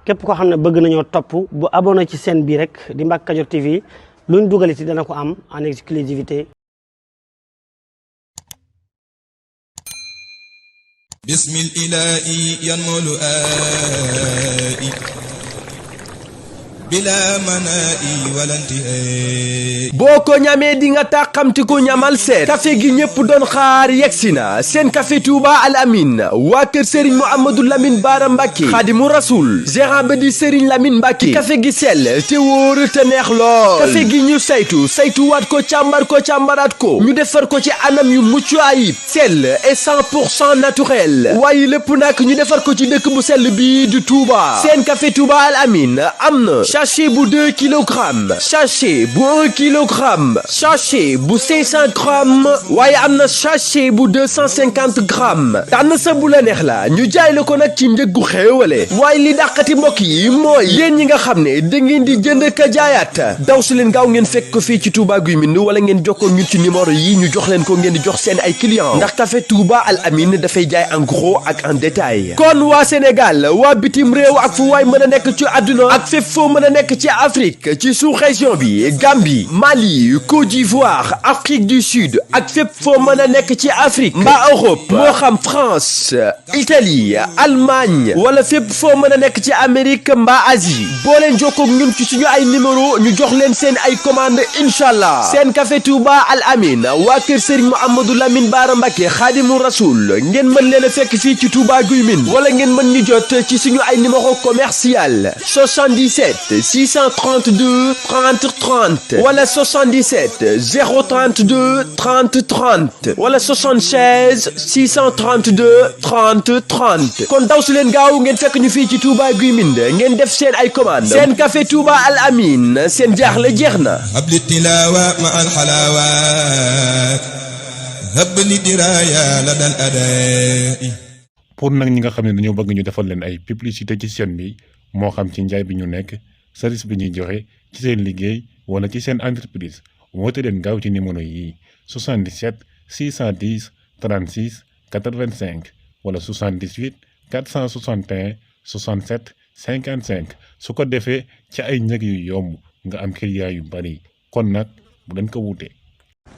képp koo xam ne bëgg nañoo topp bu abonné ci chaîne bii rek di Mbacke Kadior TV luñ dugaliti dana ko am en exclusivité. bismil ilaahi yanmulu aa'i bila manaa'i walantihaay. boo ko ñamee di nga tàqamti ko ñamal seet café gi ñëpp doon xaar yegsi na seen café Touba Al Amin waa kër Serigne Mouhamadou Lamine Bara Mbacke Khadimu Rasoul gérant ba di Serigne Lamine Mbacke café gi sell te wóor te neex lool café gi ñu saytuwaat ko càmbaraat ko ñu defar ko ci anam yu mucc ayib sell et 100% naturel waaye lépp nag ñu defar ko ci dëkk bu sell bi di Touba seen café Touba Al Amin am na sachet bu 2 kilogrammes sachet bu 1 kilogramme sachet bu 500 grammes waaye am na sachet bu 250 grammes tànn sa bu la neex la ñu jaay la ko nag ci njëggu xéewale waaye li dàqati mbokk yi mooy yéen ñi nga xam ne da ngeen di jënd ka jaayaat daw si leen gaaw ngeen fekk ko fii ci Touba Guy Mbind wala ngeen jokkoo ñun ci numéro yi ñu jox leen ko ngeen di jox seen ay clients ndax café Touba Al Amin dafay jaay en gros ak en détail kon waa Sénégal waa bitim réew ak fu waay mën a nekk ci àdduna ak fépp foo mën a nekk ci Afrique ci sous-région bi Gambie Mali Côte d'Ivoire Afrique du Sud ak fépp foo mën a nekk ci Afrique mbaa Europe moo xam France Italie Allemagne wala fépp foo mën a nekk ci Amérique mbaa Asie boo leen jokkoo ak ñun ci suñu ay numéro ñu jox leen seen ay commande inchallah seen café Touba Al Amin waa kër Serigne Mouhamadou Lamine Bara Mbacke Khadimu Rasoul ngeen mën leen a fekk fii ci Touba Guy Mbind wala ngeen mën ñu jot ci suñu ay numéro commercial 77 632 30 30 wala 77 032 30 30 wala 76 632 30 30 kon daw si leen gaaw ngeen fekk ñu fii ci Touba Guy Mbind ngeen def seen ay commande seen café Touba Al Amin seen jaaxle jeex na. habli tilaawa ma al xalaawaat habli diraaya la dal adaa. pour nag ñi nga xam ne dañoo bëgg ñu defal leen ay publicité ci chaîne bi moo xam ci njaay bi ñu nekk service bi ñuy joxe ci seen liggéey wala ci seen entreprise woote leen gaaw ci numéro yi 77 610 36 85 wala 78 461 67 55 su ko defee ci ay njëg yu yomb nga am client yu bari kon nag bu leen ko wuute.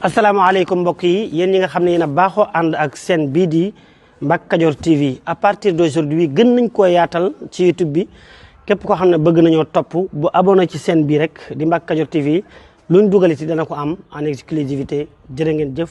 asalaamaaleykum mbokk yi yéen ñi nga xam ne yéen a baaxoo ànd ak seen bii di Mbacke Kadior TV à partir d'aujourd'hui gën nañ koo yaatal ci YouTube bi képp koo xam ne bëgg nañoo topp bu abonné ci chaîne bii rek di Mbacke Kadior TV luñ dugaliti dana ko am en exclusivité jërë ngeen jëf.